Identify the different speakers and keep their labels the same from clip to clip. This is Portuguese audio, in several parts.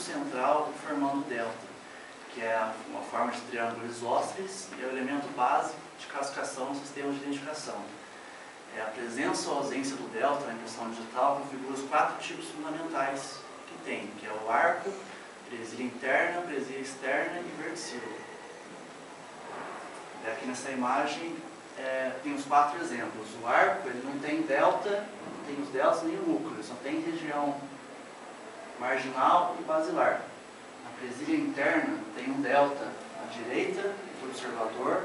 Speaker 1: central formando o delta, que é uma forma de triângulo isósceles e é o elemento básico de classificação no sistema de identificação. A presença ou ausência do delta na impressão digital configura os 4 tipos fundamentais que tem, que é o arco, presilha interna, presilha externa e verticilo. Aqui nessa imagem tem os 4 exemplos. O arco ele não tem delta, não tem os deltas nem o núcleo, ele só tem região marginal e basilar. Na presilha interna tem um delta à direita do observador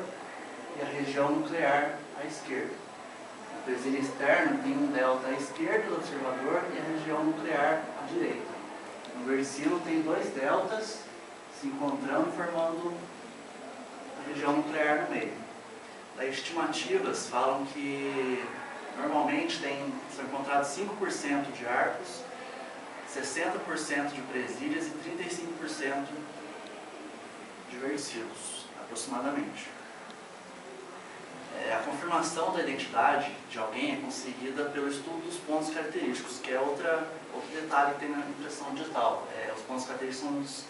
Speaker 1: e a região nuclear à esquerda. Na presilha externa tem um delta à esquerda do observador e a região nuclear à direita. No verticilo tem 2 deltas se encontrando formando a região nuclear no meio. As estimativas falam que normalmente são encontrados 5% de arcos, 60% de presilhas e 35% de verticilos, aproximadamente. A confirmação da identidade de alguém é conseguida pelo estudo dos pontos característicos, que é outro detalhe que tem na impressão digital. Os pontos característicos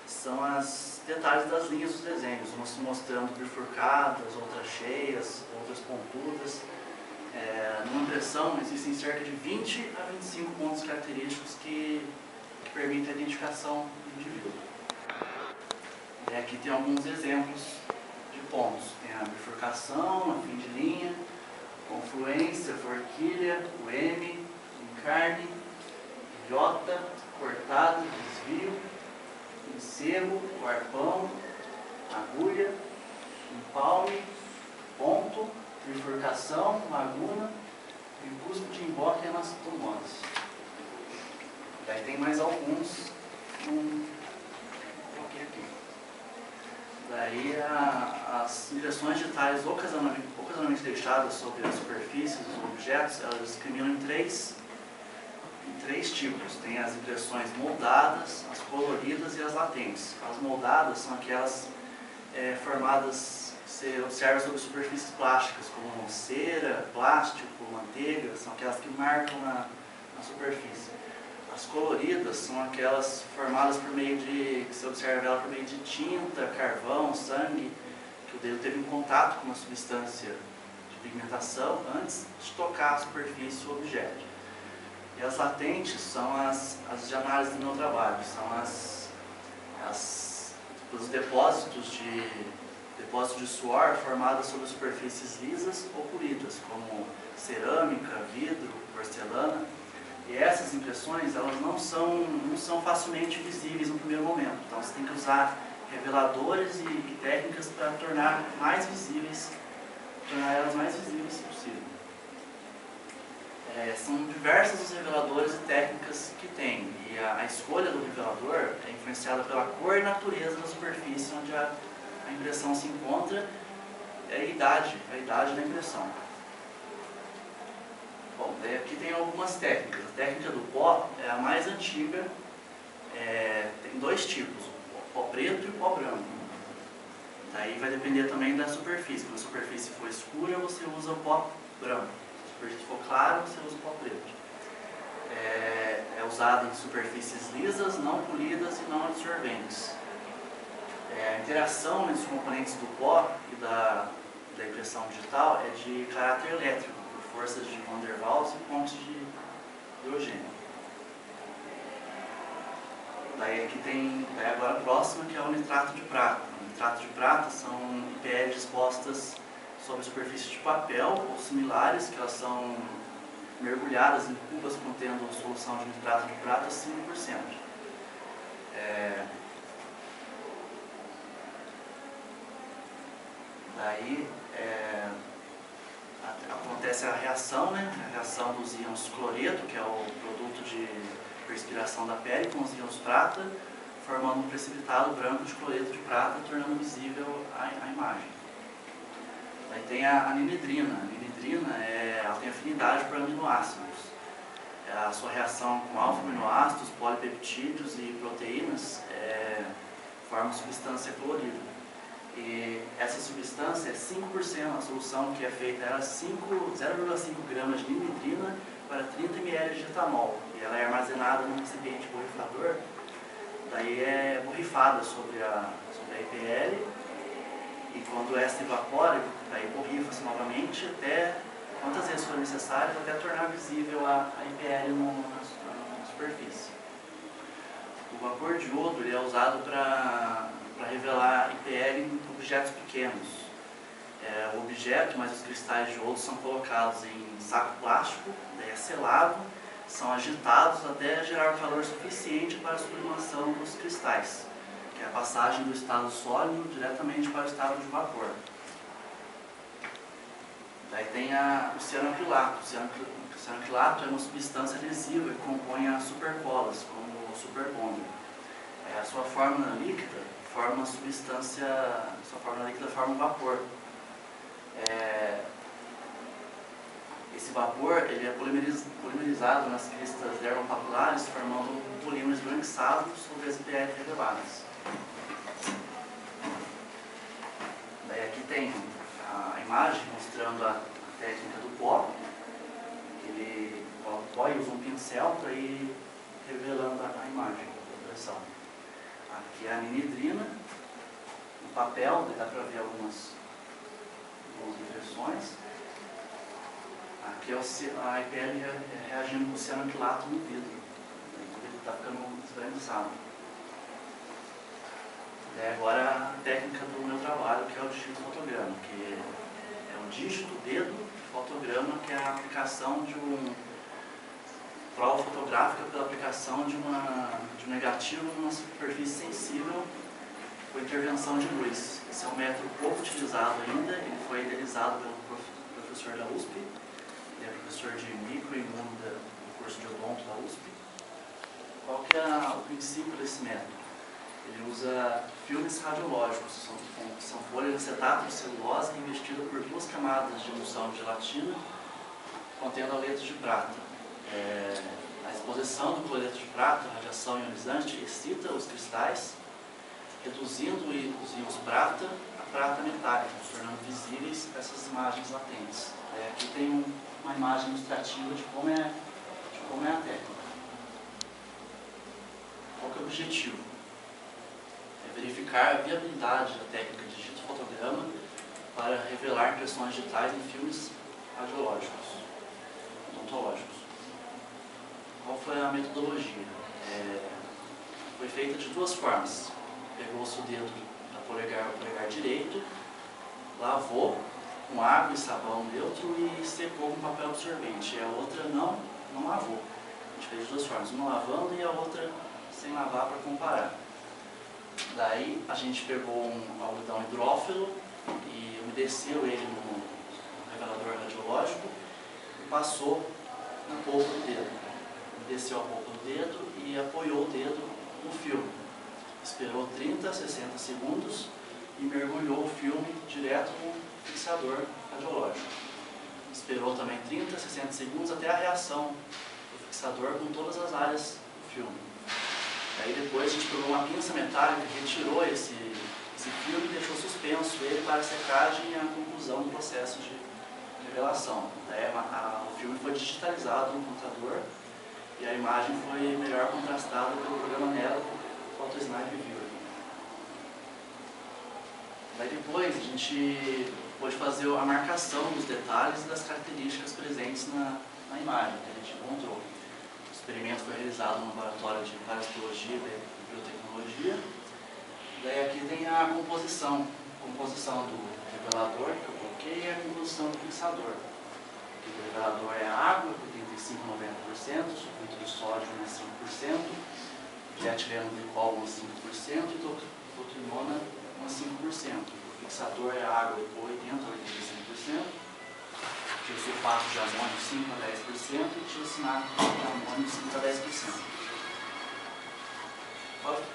Speaker 1: são os detalhes das linhas dos desenhos, umas mostrando bifurcadas, outras cheias, outras pontudas. Numa impressão existem cerca de 20 a 25 pontos característicos que permitem a identificação do indivíduo. Aqui tem alguns exemplos de pontos. Tem a bifurcação, a fim de linha, confluência, forquilha, o M, encarne, J, cortada, desvio, encerro, o arpão, agulha, empalme, ponto, bifurcação, laguna e cuspo de emboque e anastomonas. Daí tem mais alguns. Aqui. Daí as impressões digitais ocasionalmente deixadas sobre as superfícies dos objetos, elas discriminam em três tipos. Tem as impressões moldadas, as coloridas e as latentes. As moldadas são aquelas formadas, você observa sobre superfícies plásticas, como cera, plástico, manteiga, são aquelas que marcam na superfície. As coloridas são aquelas formadas por meio de, que você observa ela por meio de tinta, carvão, sangue, que o dedo teve um contato com uma substância de pigmentação antes de tocar a superfície ou objeto. E as latentes são as de análise do meu trabalho, são os depósitos de suor formados sobre superfícies lisas ou polidas, como cerâmica, vidro, porcelana. E essas impressões, elas não são facilmente visíveis no primeiro momento. Então você tem que usar reveladores e técnicas para tornar elas mais visíveis possível. São diversos os reveladores e técnicas que tem. E a escolha do revelador é influenciada pela cor e natureza da superfície onde a impressão se encontra e a idade da impressão. Bom, aqui tem algumas técnicas. A técnica do pó é a mais antiga. Tem 2 tipos, o pó preto e o pó branco. Daí vai depender também da superfície. Quando a superfície for escura, você usa o pó branco. Se a superfície for clara, você usa o pó preto. É usado em superfícies lisas, não polidas e não absorventes. A interação entre os componentes do pó e da impressão digital é de caráter elétrico, por forças de Van der Waals e pontos de hidrogênio. Daí aqui tem agora a próxima, que é o nitrato de prata. O nitrato de prata são IPL dispostas sobre superfície de papel ou similares, que elas são mergulhadas em cubas contendo solução de nitrato de prata a 5%. Daí acontece a reação, a reação dos íons cloreto, que é o produto de respiração da pele, com os íons prata, formando um precipitado branco de cloreto de prata, tornando visível a imagem. Daí tem a anidrina. A anidrina ela tem afinidade por aminoácidos. A sua reação com alfa-aminoácidos, polipeptídeos e proteínas forma substância colorida. E essa substância é 5%, a solução que é feita é 0,5 gramas de anidrina para 30 ml de etanol. E ela é armazenada num recipiente borrifador daí é borrifada sobre a IPL, e quando esta evapora, daí borrifa-se novamente até quantas vezes for necessário até tornar visível a IPL na superfície. O vapor de iodo ele é usado para revelar IPL em objetos pequenos. O objeto, mas os cristais de iodo são colocados em saco plástico, daí é selado, são agitados até gerar o calor suficiente para a sublimação dos cristais, que é a passagem do estado sólido diretamente para o estado de vapor. Daí tem o cianoacrilato. O cianoacrilato é uma substância adesiva que compõe as supercolas, como o superbonder. A sua fórmula líquida forma uma substância, sua fórmula líquida forma um vapor. Esse vapor ele é polimerizado nas cristas dermopapulares, formando um polímero esbranquiçado sobre as IPL reveladas. Daí aqui tem a imagem mostrando a técnica do pó. Ele coloca o pó e usa um pincel para ir revelando a imagem da impressão. Aqui é a ninidrina, no papel, dá para ver algumas impressões. Aqui é a IPL reagindo com o cianoacrilato no vidro. Ele está ficando esbranquiçado. Agora a técnica do meu trabalho, que é o dígito fotograma, que é um dígito, dedo, fotograma, que é a aplicação de prova fotográfica pela aplicação de um negativo numa superfície sensível com intervenção de luz. Esse é um método pouco utilizado ainda, ele foi idealizado pelo professor da USP, ele é professor de micro e imuno do curso de odonto da USP. Qual que é o princípio desse método? Ele usa filmes radiológicos, são folhas de acetato de celulose revestidas por 2 camadas de emulsão de gelatina contendo aletos de prata. A exposição do cloreto de prata, a radiação ionizante, excita os cristais, reduzindo os íons prata a prata metálica, tornando visíveis essas imagens latentes. Aqui tem uma imagem ilustrativa de como é a técnica. Qual que é o objetivo? É verificar a viabilidade da técnica de dígito fotograma para revelar impressões digitais em filmes radiológicos, odontológicos. Qual foi a metodologia? Foi feita de 2 formas. Pegou-se o dedo o polegar direito, lavou com água e sabão neutro e secou com papel absorvente. E a outra não lavou. A gente fez de 2 formas, uma lavando e a outra sem lavar para comparar. Daí a gente pegou um algodão hidrófilo e umedeceu ele no revelador radiológico e passou na polpa do dedo. Umedeceu a polpa do dedo e apoiou o dedo no filme. Esperou 30 a 60 segundos e mergulhou o filme direto no fixador radiológico. Esperou também 30 a 60 segundos até a reação do fixador com todas as áreas do filme. Aí depois a gente pegou uma pinça metálica e retirou esse filme e deixou suspenso ele para a secagem e a conclusão do processo de revelação. Daí o filme foi digitalizado no computador e a imagem foi melhor contrastada pelo programa Nero PhotoSnipe Viewer. Daí depois a gente pôde fazer a marcação dos detalhes e das características presentes na imagem que a gente encontrou. O experimento foi realizado no laboratório de parasitologia e biotecnologia. Daí aqui tem a composição do revelador que eu coloquei e a composição do fixador. Aqui o revelador é a água, 85 a 90%, sulfito de sódio, 5%, dietilenglicol, 5% e totrinona, 5%. O fixador é a água, 80 a 85%. Tiosulfato de amônio 5 a 10% e tiocinato de amônio 5 a 10%.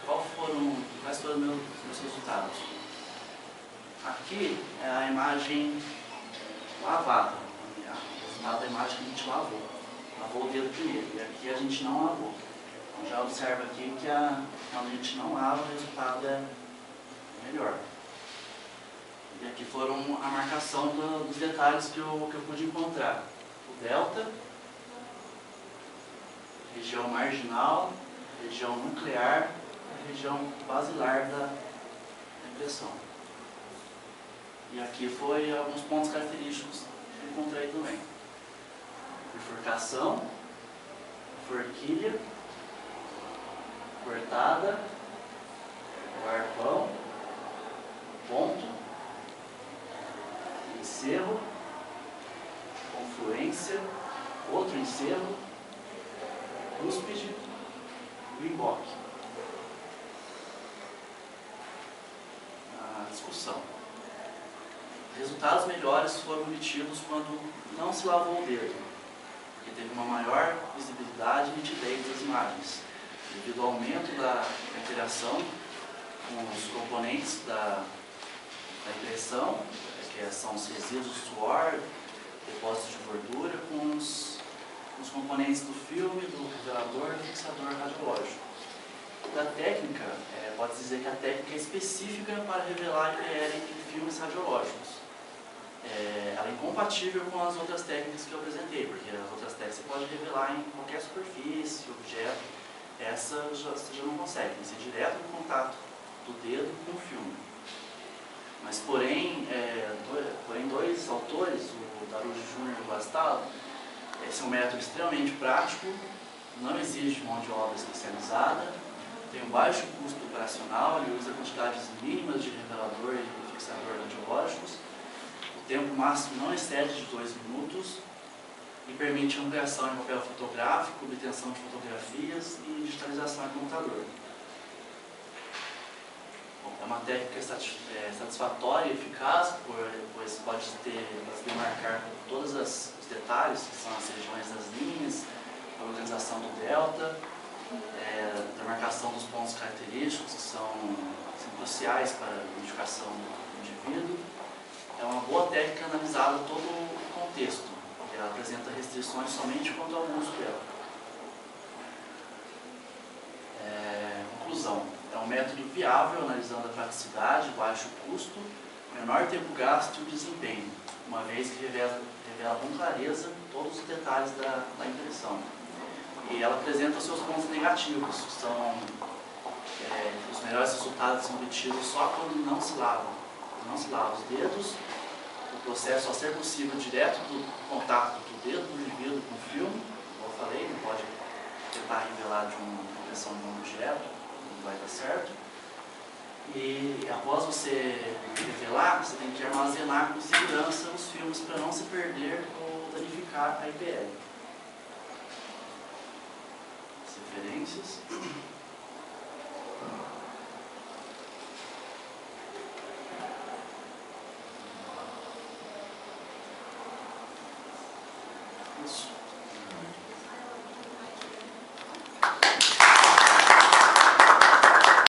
Speaker 1: Quais foram os meus resultados? Aqui é a imagem lavada, o resultado da imagem que a gente lavou. Lavou o dedo primeiro, e aqui a gente não lavou. Então já observa aqui que quando a gente não lava, o resultado é melhor. E aqui foram a marcação dos detalhes que eu pude encontrar. O delta, região marginal, região nuclear, região basilar da impressão. E aqui foi alguns pontos característicos que eu encontrei também. Bifurcação, forquilha, cortada, o arpão, ponto, encerro, confluência, outro encerro, cúspide e emboque. A discussão. Resultados melhores foram obtidos quando não se lavou o dedo, porque teve uma maior visibilidade e nitidez das imagens, devido ao aumento da interação com os componentes da impressão, que são os resíduos de suor, depósitos de gordura, com os componentes do filme, do revelador e do fixador radiológico. Da técnica, pode-se dizer que a técnica é específica para revelar IPL em filmes radiológicos. Ela é incompatível com as outras técnicas que eu apresentei, porque as outras técnicas você pode revelar em qualquer superfície, objeto. Essa você já não consegue, tem que ser direto no contato do dedo com o filme. Mas, porém, dois autores, o Darude Júnior e o Bastalo, esse é um método extremamente prático, não exige mão de obra especializada, tem um baixo custo operacional, ele usa quantidades mínimas de revelador e fixador radiológicos, o tempo máximo não excede de 2 minutos e permite ampliação em papel fotográfico, obtenção de fotografias e digitalização em computador. Bom, é uma técnica satisfatória e eficaz, pois pode demarcar todos os detalhes, que são as regiões das linhas, a organização do delta, a demarcação dos pontos característicos, que são cruciais para a identificação do indivíduo. É uma boa técnica analisada todo o contexto. Ela apresenta restrições somente quanto ao uso dela. Conclusão. É um método viável, analisando a praticidade, baixo custo, menor tempo gasto e o desempenho, uma vez que revela com clareza todos os detalhes da impressão. E ela apresenta seus pontos negativos, que são os melhores resultados são obtidos só quando não se lava os dedos. O processo, ao ser possível, direto do contato do dedo do indivíduo com o filme, como eu falei, não pode tentar revelar de uma impressão de um objeto, não vai dar certo. E após você revelar, você tem que armazenar com segurança os filmes para não se perder ou danificar a IPL. As referências. Isso.